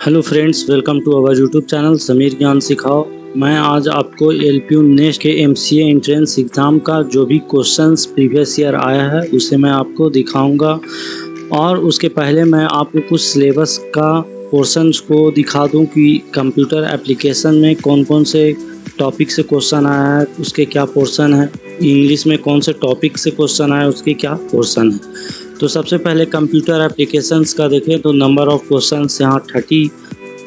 Hello friends, welcome to our YouTube channel Sameer Gyan Sikhao. मैं आज आपको एलपीयू नेक्स्ट के एमसीए एंट्रेंस एग्ज़ाम का जो भी क्वेश्चंस प्रीवियस ईयर आया है उसे मैं आपको दिखाऊंगा। और उसके पहले मैं आपको कुछ सिलेबस का पोर्शंस को दिखा दूं कि कंप्यूटर एप्लीकेशन में कौन कौन से टॉपिक से क्वेश्चन आया है, उसके क्या पोर्शन है। इंग्लिश में कौन से टॉपिक से क्वेश्चन आया है, उसके क्या पोर्शन है। तो सबसे पहले कंप्यूटर एप्लीकेशंस का देखें तो नंबर ऑफ़ क्वेश्चंस यहाँ 30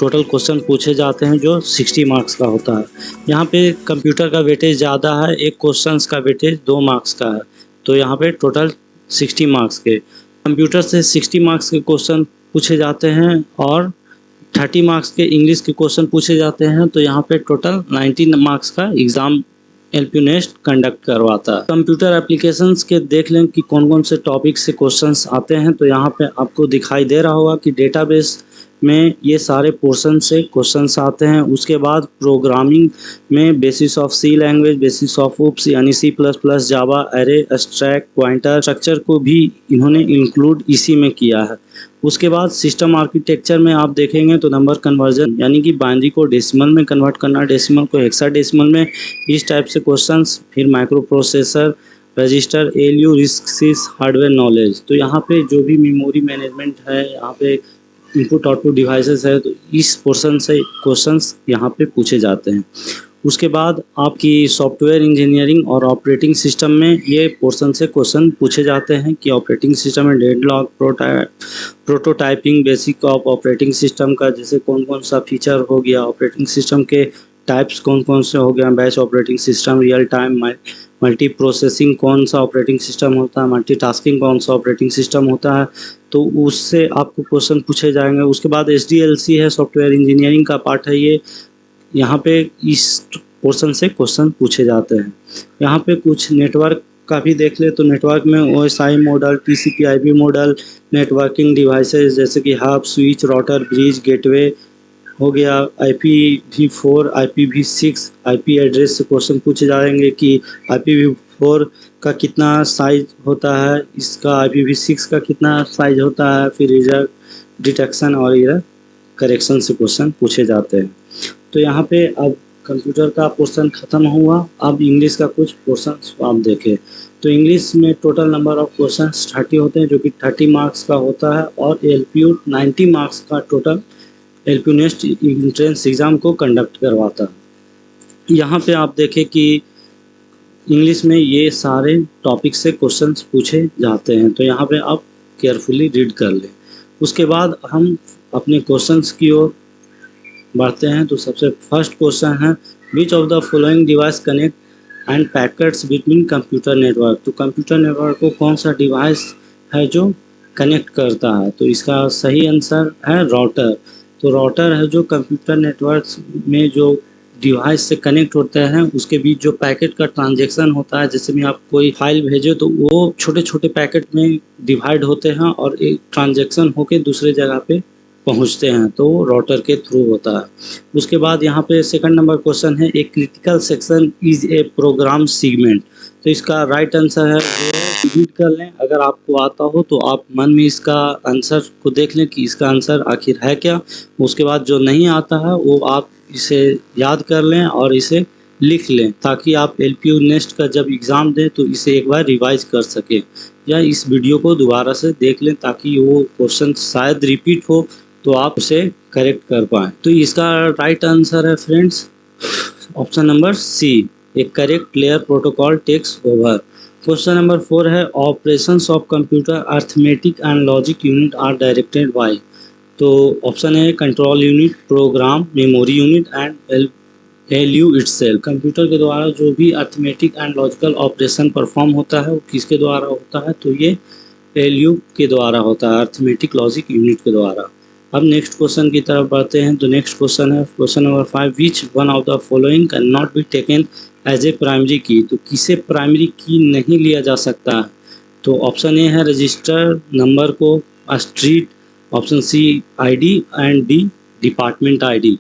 टोटल क्वेश्चन पूछे जाते हैं जो 60 मार्क्स का होता है। यहाँ पे कंप्यूटर का वेटेज ज़्यादा है, एक क्वेश्चंस का वेटेज 2 मार्क्स का है। तो यहाँ पे टोटल 60 मार्क्स के कंप्यूटर से 60 मार्क्स के क्वेश्चन पूछे जाते हैं और 30 मार्क्स के इंग्लिश के क्वेश्चन पूछे जाते हैं। तो यहाँ पे टोटल 90 मार्क्स का एग्ज़ाम एलपीयू नेस्ट कंडक्ट करवाता है। कंप्यूटर एप्लीकेशंस के देख लें कि कौन कौन से टॉपिक से क्वेश्चंस आते हैं। तो यहाँ पे आपको दिखाई दे रहा होगा कि डेटाबेस में ये सारे पोर्शन से क्वेश्चंस आते हैं। उसके बाद प्रोग्रामिंग में basis of C language, basis of OOPs यानी C plus plus, Java, array, abstract, pointer, structure को भी इन्होंने इंक्लूड इसी में किया है। उसके बाद सिस्टम आर्किटेक्चर में आप देखेंगे तो नंबर कन्वर्जन यानी कि बाइनरी को डेसिमल में कन्वर्ट करना, डेसिमल को हेक्साडेसिमल में, इस टाइप से क्वेश्चंस। फिर microprocessor, register, ALU, RISC, hardware knowledge. तो यहाँ पे जो भी मेमोरी मैनेजमेंट है, यहाँ पे इनपुट आउटपुट डिवाइसेस है, तो इस पोर्शन से क्वेश्चंस यहाँ पे पूछे जाते हैं। उसके बाद आपकी सॉफ्टवेयर इंजीनियरिंग और ऑपरेटिंग सिस्टम में ये पोर्शन से क्वेश्चन पूछे जाते हैं कि ऑपरेटिंग सिस्टम में deadlock, prototyping, basic of operating system का जैसे कौन कौन सा फीचर हो गया, ऑपरेटिंग सिस्टम के टाइप्स कौन कौन से हो गया, batch operating system, real time, multi processing कौन सा ऑपरेटिंग सिस्टम होता है, मल्टीटास्किंग कौन सा ऑपरेटिंग सिस्टम होता है। तो उससे आपको क्वेश्चन पूछे जाएंगे। उसके बाद एसडीएलसी है, सॉफ्टवेयर इंजीनियरिंग का पार्ट है ये। यहाँ पे इस पोर्शन से क्वेश्चन पूछे जाते हैं। यहाँ पे कुछ नेटवर्क का भी देख ले तो नेटवर्क में OSI model, टीसीपी/आईपी model, networking devices जैसे कि hub, switch, router, bridge, gateway हो गया, IPv4, IPv6, आईपी एड्रेस से क्वेश्चन पूछे जाएंगे कि IPv4 का कितना साइज होता है, इसका IPv6 का कितना साइज होता है। फिर एरर डिटेक्शन और एरर करेक्शन से क्वेश्चन पूछे जाते हैं। तो यहाँ पे अब कंप्यूटर का पोर्शन ख़त्म हुआ। अब इंग्लिश का कुछ पोर्शन आप देखें तो इंग्लिश में टोटल नंबर ऑफ क्वेश्चन 30 होते हैं जो कि 30 मार्क्स का होता है और एलपीयू 90 मार्क्स का total LPU next entrance exam को कंडक्ट करवाता है। यहाँ पे आप देखें कि इंग्लिश में ये सारे टॉपिक से क्वेश्चंस पूछे जाते हैं। तो यहाँ पे आप केयरफुली रीड कर लें। उसके बाद हम अपने क्वेश्चंस की ओर बढ़ते हैं। तो सबसे फर्स्ट क्वेश्चन है, which of the following device connect and packets between computer network. तो कंप्यूटर नेटवर्क को कौन सा डिवाइस है जो कनेक्ट करता है। तो इसका सही आंसर है राउटर। तो राउटर है जो कंप्यूटर नेटवर्क में जो डिवाइस से कनेक्ट होते हैं उसके बीच जो पैकेट का ट्रांजैक्शन होता है, जैसे भी आप कोई फाइल भेजो तो वो छोटे छोटे पैकेट में डिवाइड होते हैं और एक ट्रांजैक्शन होके दूसरे जगह पे पहुंचते हैं, तो वो राउटर के थ्रू होता है। उसके बाद यहाँ पे सेकंड नंबर क्वेश्चन है, a critical section is a program segment. तो इसका राइट आंसर है, रीड कर लें। अगर आपको आता हो तो आप मन में इसका आंसर को देख लें कि इसका आंसर आखिर है क्या। उसके बाद जो नहीं आता है वो आप इसे याद कर लें और इसे लिख लें ताकि आप एलपीयू नेक्स्ट का जब एग्ज़ाम दें तो इसे एक बार रिवाइज कर सकें, या इस वीडियो को दोबारा से देख लें ताकि वो क्वेश्चन शायद रिपीट हो तो आप उसे करेक्ट कर पाएँ। तो इसका राइट आंसर है friends option number C, a correct layer protocol takes over. Question number 4 है, operations of computer arithmetic and logic unit are directed by. तो ऑप्शन है control unit, program, memory unit and ALU itself. Computer के द्वारा जो भी arithmetic and logical operation perform होता है वो किसके द्वारा होता है, तो ये एलयू के द्वारा होता है, अर्थमेटिक लॉजिक यूनिट के द्वारा। अब नेक्स्ट क्वेश्चन की तरफ बढ़ते हैं। तो नेक्स्ट क्वेश्चन है question number 5, which one of the following can not be taken as a primary key. तो किसे प्राइमरी की नहीं लिया जा सकता है। तो ऑप्शन ए है रजिस्टर, नंबर को street, option C ID and D department ID.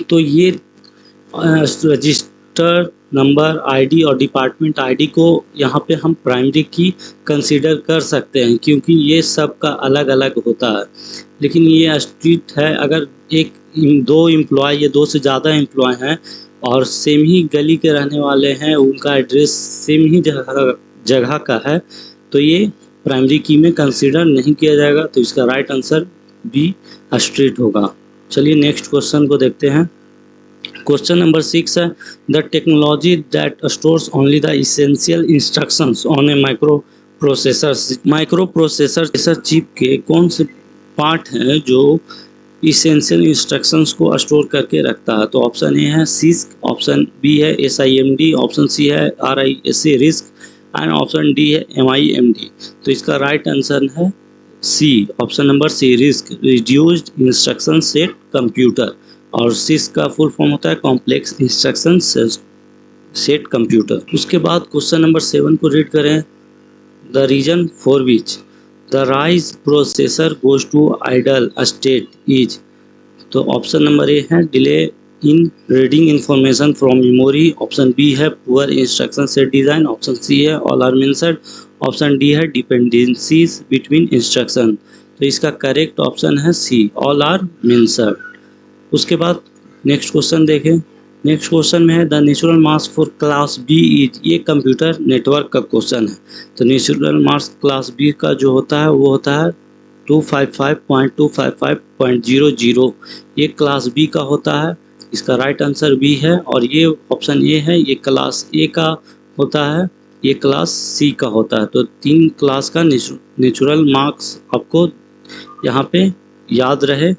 तो ये रजिस्टर, नंबर, आईडी और डिपार्टमेंट आईडी को यहाँ पे हम प्राइमरी की कंसीडर कर सकते हैं क्योंकि ये सब का अलग अलग होता है। लेकिन ये स्ट्रिक्ट है अगर दो एम्प्लॉय या दो से ज़्यादा एम्प्लॉय हैं और सेम ही गली के रहने वाले हैं, उनका एड्रेस सेम ही जगह का है, तो ये प्राइमरी की में कंसीडर नहीं किया जाएगा। तो इसका राइट आंसर बी स्ट्रिक्ट होगा। चलिए नेक्स्ट क्वेश्चन को देखते हैं। क्वेश्चन नंबर 6 है, the technology that stores only the essential instructions on A micro processor chip के कौन से पार्ट हैं जो इसेंशियल इंस्ट्रक्शंस को स्टोर करके रखता है? तो ऑप्शन ए है सिस्क, ऑप्शन बी है SIMD, ऑप्शन सी है RISC RISC and option D है MIMD। तो इसका राइट आंसर है C, option number C, RISC, reduced instruction set computer. और सिस का फुल फॉर्म होता है कॉम्प्लेक्स इंस्ट्रक्शन सेट कंप्यूटर। उसके बाद क्वेश्चन नंबर 7 को रीड करें। The reason for which the RISC processor goes to idle state is. तो ऑप्शन नंबर ए है delay in reading information from memory, option B है poor instruction set design, option C है all are minced, option D है dependencies between instruction. तो इसका correct option है सी, all are minced. उसके बाद नेक्स्ट क्वेश्चन देखें। नेक्स्ट क्वेश्चन में है the natural mask for class B is. ये कंप्यूटर नेटवर्क का क्वेश्चन है। तो नेचुरल मास क्लास बी का जो होता है वो होता है 255.255.00। ये क्लास बी का होता है। इसका राइट आंसर बी है। और ये ऑप्शन ए है, ये क्लास ए का होता है, ये क्लास सी का होता है। तो 3 क्लास का नेचुरल मार्क्स आपको यहाँ पे याद रहे,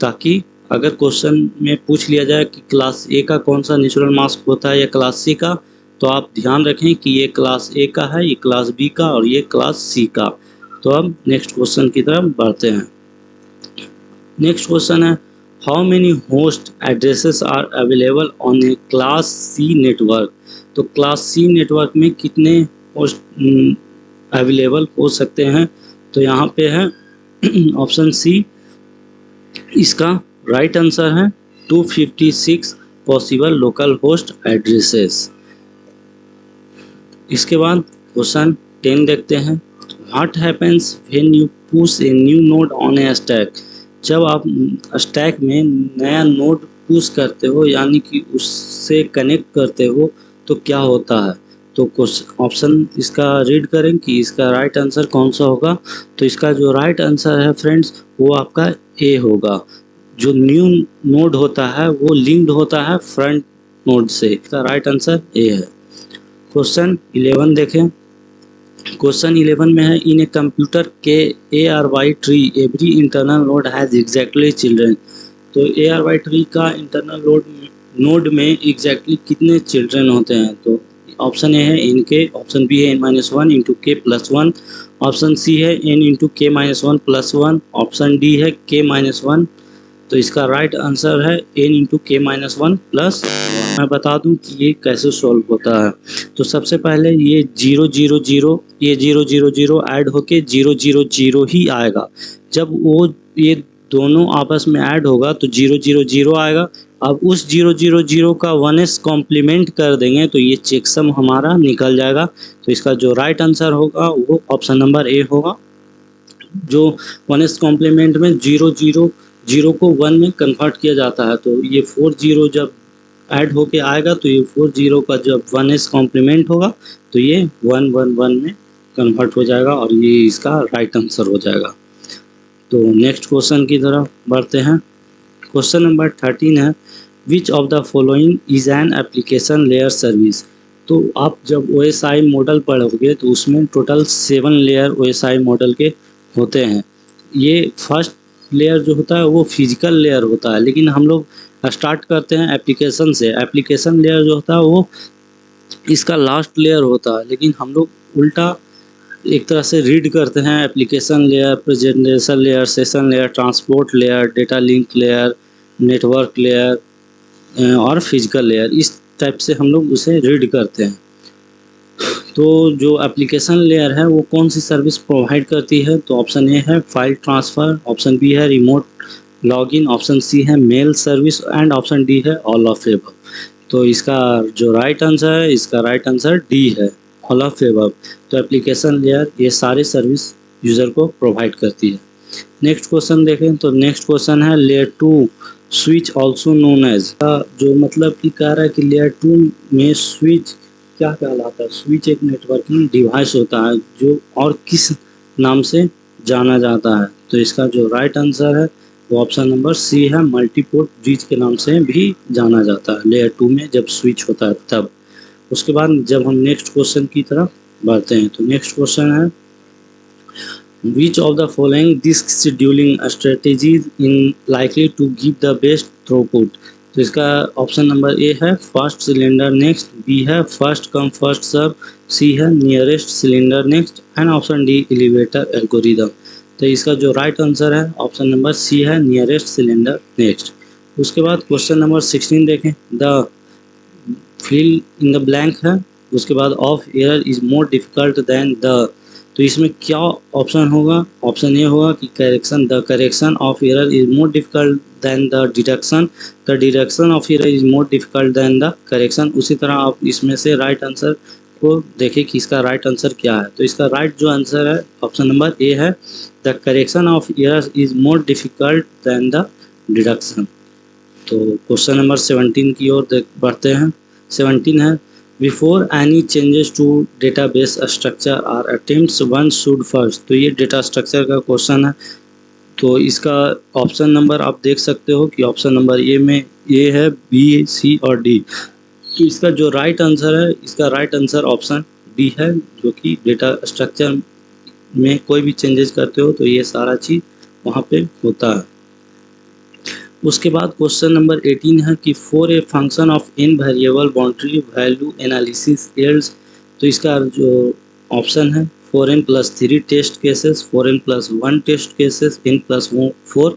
ताकि अगर क्वेश्चन में पूछ लिया जाए कि क्लास ए का कौन सा नेचुरल मास होता है या क्लास सी का, तो आप ध्यान रखें कि ये क्लास ए का है, ये क्लास बी का और ये क्लास सी का। तो अब नेक्स्ट क्वेश्चन की तरफ बढ़ते हैं। नेक्स्ट क्वेश्चन है how many host addresses are available on a class C network. तो क्लास सी नेटवर्क में कितने होस्ट अवेलेबल हो सकते हैं? तो यहाँ पे है ऑप्शन सी, इसका राइट आंसर है 256 पॉसिबल लोकल होस्ट एड्रेसेस। इसके बाद क्वेश्चन 10 देखते हैं। What happens when you push a new node on A stack. जब आप स्टैक में नया नोड पुश करते हो, यानी कि उससे कनेक्ट करते हो, तो क्या होता है? तो ऑप्शन इसका रीड करें कि इसका राइट आंसर कौन सा होगा। तो इसका जो राइट आंसर है फ्रेंड्स, वो आपका ए होगा। जो न्यू नोड होता है वो लिंक्ड होता है फ्रंट नोड से। इसका राइट आंसर ए है। क्वेश्चन 11 देखें। क्वेश्चन 11 में है इन ए कंप्यूटर के ARY tree every internal node has exactly children. तो ARY ट्री का इंटरनल नोड में एग्जैक्टली कितने चिल्ड्रन होते हैं? तो ऑप्शन ए है n के, ऑप्शन बी है n-1 इंटू के प्लस 1, ऑप्शन सी है n इंटू के माइनस 1 प्लस 1, ऑप्शन डी है k माइनस 1। तो इसका राइट आंसर है n इंटू के माइनस 1 प्लस 1। मैं बता दूं कि ये कैसे सॉल्व होता है। तो सबसे पहले ये 0 0 0 ये 0 0 0 ऐड होके 0 0 0 ही आएगा। जब वो ये दोनों आपस में ऐड होगा तो 0 0 0 आएगा। अब उस 0 0 0 का 1s कॉम्प्लीमेंट कर देंगे तो ये चेकसम हमारा निकल जाएगा। तो इसका जो राइट आंसर होगा वो ऑप्शन नंबर ए होगा। जो 1s कॉम्प्लीमेंट में 0 0 0 को 1 में कन्वर्ट किया जाता है। तो ये 4 0 जब ऐड होके आएगा तो ये 4 0 का जब 1s कॉम्प्लीमेंट होगा तो ये 1 1 1 में कन्वर्ट हो जाएगा और ये इसका राइट आंसर हो जाएगा। तो नेक्स्ट क्वेश्चन की तरफ बढ़ते हैं। क्वेश्चन नंबर 13 है which of the following is an application layer service. तो आप जब OSI मॉडल पढ़ोगे तो उसमें टोटल 7 लेयर OSI मॉडल के होते हैं। ये फर्स्ट लेयर जो होता है वो फिजिकल लेयर होता है, लेकिन हम लोग स्टार्ट करते हैं एप्लीकेशन से। एप्लीकेशन लेयर जो होता है वो इसका लास्ट लेयर होता है, लेकिन हम लोग उल्टा एक तरह से रीड करते हैं। Application layer, presentation layer, session layer, transport layer, data link layer, network layer और फिजिकल लेयर, इस टाइप से हम लोग उसे रीड करते हैं। तो जो एप्लीकेशन लेयर है वो कौन सी सर्विस प्रोवाइड करती है? तो ऑप्शन ए है फाइल ट्रांसफ़र, ऑप्शन बी है रिमोट लॉगिन, ऑप्शन सी है mail service and option D है ऑल ऑफ एबव। तो इसका जो राइट आंसर है, इसका राइट आंसर डी है, ऑल ऑफ एबव। तो एप्लीकेशन लेयर ये सारे सर्विस यूज़र को प्रोवाइड करती है। नेक्स्ट क्वेश्चन देखें तो नेक्स्ट क्वेश्चन है layer 2 switch also known as का, जो मतलब कि कह रहा है कि लेयर 2 में स्विच क्या कहलाता है। स्विच एक नेटवर्किंग डिवाइस होता है जो और किस नाम से जाना जाता है। तो इसका जो राइट आंसर है वो ऑप्शन नंबर सी है, मल्टीपोर्ट ब्रिज के नाम से भी जाना जाता है लेयर 2 में जब स्विच होता है तब। उसके बाद जब हम नेक्स्ट क्वेश्चन की तरफ बढ़ते हैं तो नेक्स्ट क्वेश्चन है Which of the following disk scheduling strategies in likely to give the best throughput? तो इसका ऑप्शन नंबर ए है फर्स्ट सिलेंडर नेक्स्ट, बी है फर्स्ट कम फर्स्ट सर्व, सी है nearest cylinder next and option D elevator algorithm. तो इसका जो right answer है option number C है नियरेस्ट सिलेंडर नेक्स्ट। उसके बाद क्वेश्चन नंबर 16 देखें, the fill in the blank है, उसके बाद of error is more difficult than the, तो इसमें क्या ऑप्शन होगा। ऑप्शन ए होगा कि correction, the correction of error is more difficult than the deduction of error is more difficult than the correction. उसी तरह आप इसमें से राइट आंसर को देखें कि इसका राइट आंसर क्या है। तो इसका राइट जो आंसर है ऑप्शन नंबर ए है, the correction of error is more difficult than the deduction. तो क्वेश्चन नंबर 17 की ओर बढ़ते हैं। 17 है before any changes to database structure are attempts one should first. तो ये डेटा स्ट्रक्चर का क्वेश्चन है। तो इसका ऑप्शन नंबर आप देख सकते हो कि ऑप्शन नंबर ए में ए है, बी, सी और डी। तो इसका जो राइट आंसर है, इसका राइट आंसर ऑप्शन डी है, जो कि डेटा स्ट्रक्चर में कोई भी चेंजेस करते हो तो ये सारा चीज़ वहाँ पे होता है। उसके बाद क्वेश्चन नंबर 18 है कि for a function of n variable boundary value analysis yields. तो इसका जो ऑप्शन है 4n+3 test cases, 4n+1 test cases, n+4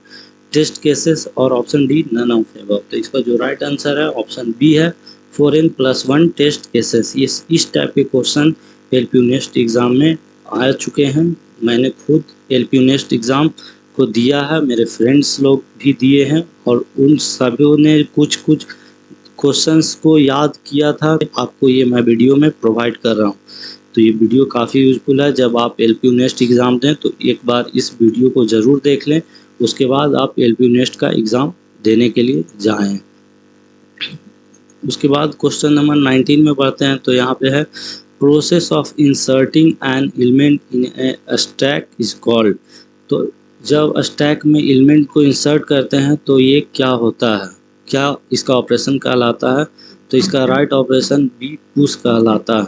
test cases और option D none of above. तो इसका जो राइट आंसर है ऑप्शन बी है 4n+1 टेस्ट केसेस। इस टाइप के क्वेश्चन एलपीयू नेस्ट एग्ज़ाम में आ चुके हैं। मैंने खुद एलपीयू नेस्ट एग्ज़ाम को दिया है, मेरे फ्रेंड्स लोग भी दिए हैं और उन सभी ने कुछ कुछ क्वेश्चंस को याद किया था। आपको ये मैं वीडियो में प्रोवाइड कर रहा हूँ। तो ये वीडियो काफ़ी यूज़फुल है। जब आप एलपीयू नेस्ट एग्ज़ाम दें तो एक बार इस वीडियो को ज़रूर देख लें, उसके बाद आप एलपीयू नेस्ट का एग्ज़ाम देने के लिए जाएं। उसके बाद क्वेश्चन नंबर 19 में बढ़ते हैं। तो यहाँ पे है process of inserting an element in A stack is called. तो जब स्टैक में एलिमेंट को इंसर्ट करते हैं तो ये क्या होता है, क्या इसका ऑपरेशन कहलाता है। तो इसका राइट ऑपरेशन बी पुश कहलाता है।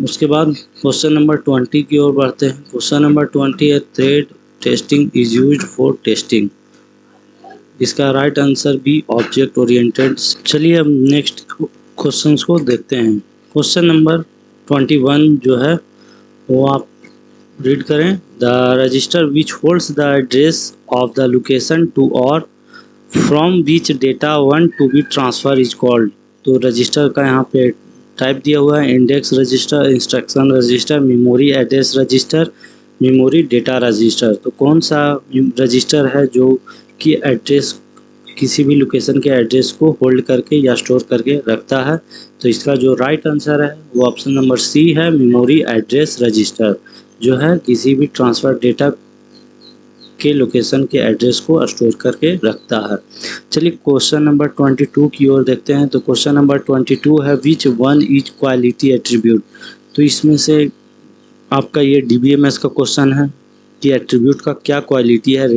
उसके बाद क्वेश्चन नंबर 20 की ओर बढ़ते हैं। क्वेश्चन नंबर 20 है thread testing is used for testing. इसका right answer B object oriented. चलिए अब नेक्स्ट क्वेश्चंस को देखते हैं। क्वेश्चन नंबर 21 जो है वो आप रीड करें। The register which holds the address of the location to or from which data one to be transfer is called. तो रजिस्टर का यहाँ पे टाइप दिया हुआ है index register, instruction register, memory address register, memory data register. तो कौन सा रजिस्टर है जो कि एड्रेस किसी भी लोकेशन के एड्रेस को होल्ड करके या स्टोर करके रखता है। तो इसका जो राइट आंसर है वो ऑप्शन नंबर सी है, मेमोरी एड्रेस रजिस्टर, जो है किसी भी ट्रांसफ़र डेटा के लोकेशन के एड्रेस को स्टोर करके रखता है। चलिए क्वेश्चन नंबर 22 की ओर देखते हैं। तो क्वेश्चन नंबर 22 है which one is quality attribute. तो इसमें से आपका ये डीबीएमएस का क्वेश्चन है कि एट्रीब्यूट का क्या क्वालिटी है,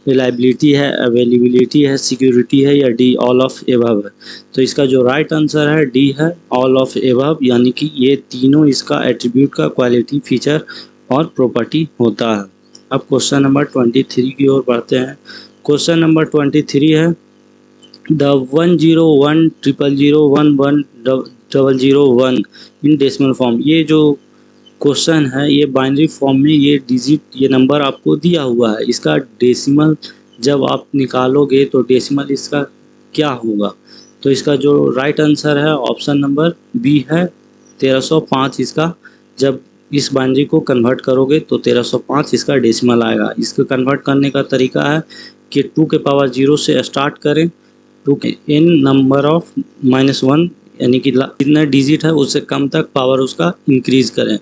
रिलायबिलिटी है, अवेलेबिलिटी है, सिक्योरिटी है या डी ऑल ऑफ एबव है। तो इसका जो राइट आंसर है डी है ऑल ऑफ एबव, यानी कि ये तीनों इसका एट्रीब्यूट का क्वालिटी फीचर और प्रॉपर्टी होता है। अब क्वेश्चन नंबर 23 की ओर बढ़ते हैं। क्वेश्चन नंबर 23 है द 10100110001 इन डेसिमल फॉर्म। ये जो क्वेश्चन है ये बाइनरी फॉर्म में ये डिजिट, ये नंबर आपको दिया हुआ है, इसका डेसिमल जब आप निकालोगे तो डेसिमल इसका क्या होगा। तो इसका जो राइट आंसर है ऑप्शन नंबर बी है 1305। इसका जब इस बाइनरी को कन्वर्ट करोगे तो 1305 इसका डेसिमल आएगा। इसको कन्वर्ट करने का तरीका है कि 2 के पावर 0 से स्टार्ट करें, 2 के n नंबर ऑफ -1 यानी कि जितना डिजिट है उससे कम तक पावर उसका इंक्रीज करें।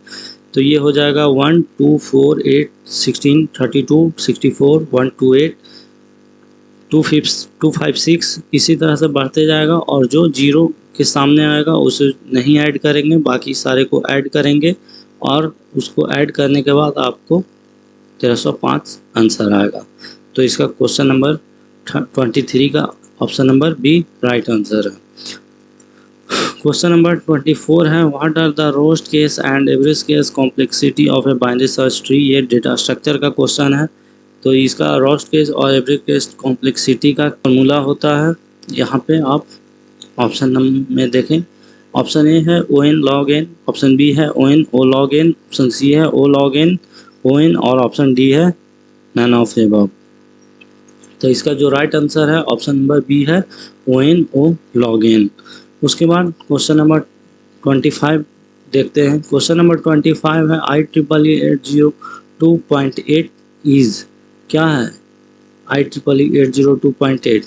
तो ये हो जाएगा 1 2 4 8 16 32 64 128 256, इसी तरह से बढ़ते जाएगा। और जो जीरो के सामने आएगा उसे नहीं ऐड करेंगे, बाकी सारे को ऐड करेंगे और उसको ऐड करने के बाद आपको 1305 आंसर आएगा। तो इसका क्वेश्चन नंबर 23 का option number B right answer है। क्वेश्चन नंबर 24 है, what are the worst case and average case complexity of a binary search tree. ये डेटा स्ट्रक्चर का क्वेश्चन है। तो इसका रोस्ट केस और एवरेज केस कॉम्प्लेक्सिटी का फॉर्मूला होता है। यहाँ पे आप ऑप्शन नंबर में देखें, ऑप्शन ए है ON log n, option B है ON O log n, option C है O log n ON और ऑप्शन डी है नन ऑफ द अबव। तो इसका जो राइट आंसर है ऑप्शन नंबर बी है ON O log n। उसके बाद क्वेश्चन नंबर 25 देखते हैं। क्वेश्चन नंबर 25 है, IEEE 802.8 इज क्या है? IEEE 802.8।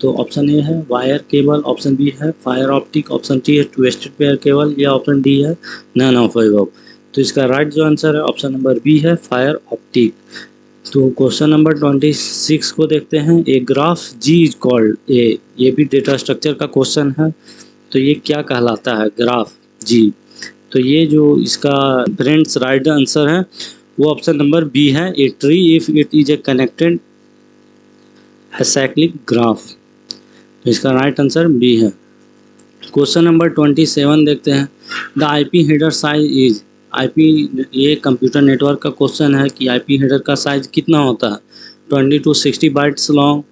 तो ऑप्शन ए है वायर केबल, ऑप्शन बी है फायर ऑप्टिक, ऑप्शन सी है ट्विस्टेड पेयर केबल या ऑप्शन डी है नन ऑफ अबव। तो इसका राइट जो आंसर है ऑप्शन नंबर बी है फायर ऑप्टिक। तो क्वेश्चन नंबर 26 को देखते हैं। A graph ji is called a, ये भी डेटा स्ट्रक्चर का क्वेश्चन है। तो ये क्या कहलाता है ग्राफ जी? तो ये जो इसका फ्रेंड्स राइट आंसर है वो ऑप्शन नंबर बी है, a tree if it is a connected acyclic graph. तो इसका राइट आंसर बी है। क्वेश्चन नंबर 27 देखते हैं। The IP header size is, IP ये कंप्यूटर नेटवर्क का क्वेश्चन है कि आईपी हेडर का साइज कितना होता है? 20 to 60 bytes long,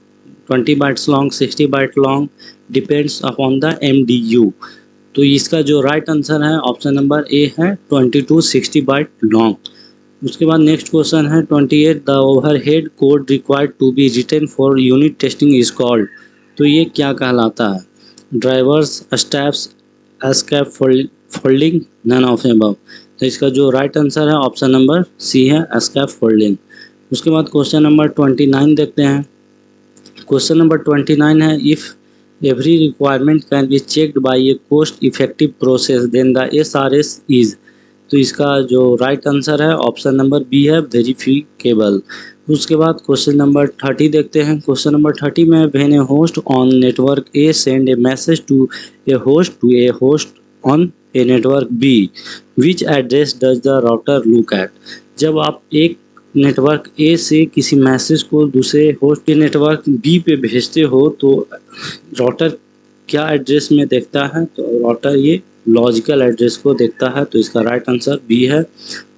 20 bytes long, 60 byte long, depends upon the MDU। तो इसका जो राइट आंसर है ऑप्शन नंबर ए है 20 to 60 बाइट लॉन्ग। उसके बाद नेक्स्ट क्वेश्चन है 28, the overhead code required to be written for unit testing is called. तो ये क्या कहलाता है? Drivers, stubs, scaffolding, none of above. तो इसका जो राइट आंसर है ऑप्शन नंबर सी है एस्केप फोल्डिंग। उसके बाद क्वेश्चन नंबर 29 देखते हैं। क्वेश्चन नंबर 29 है, if every requirement can be checked by a cost effective process then the SRS is. तो इसका जो राइट आंसर है ऑप्शन नंबर बी है वेरिफिकेबल। उसके बाद क्वेश्चन नंबर 30 देखते हैं। क्वेश्चन नंबर 30 में, when a host on network A send a message to a host on a network B, which address does the router look at. जब आप एक network ए से किसी मैसेज को दूसरे होस्ट के नेटवर्क बी पे भेजते हो तो राउटर क्या एड्रेस में देखता है? तो राउटर ये लॉजिकल एड्रेस को देखता है। तो इसका राइट आंसर बी है।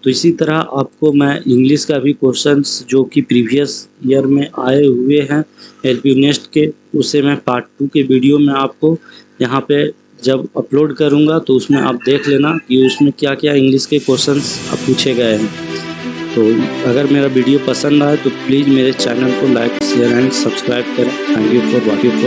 तो इसी तरह आपको मैं इंग्लिश का भी क्वेश्चंस जो कि प्रीवियस ईयर में आए हुए हैं LPU नेस्ट के, उसे मैं पार्ट 2 के वीडियो में आपको यहाँ पे जब अपलोड करूँगा तो उसमें आप देख लेना कि उसमें क्या क्या इंग्लिश के क्वेश्चंस पूछे गए हैं। तो अगर मेरा वीडियो पसंद आए तो प्लीज़ मेरे चैनल को लाइक शेयर एंड सब्सक्राइब करें। Thank you for watching.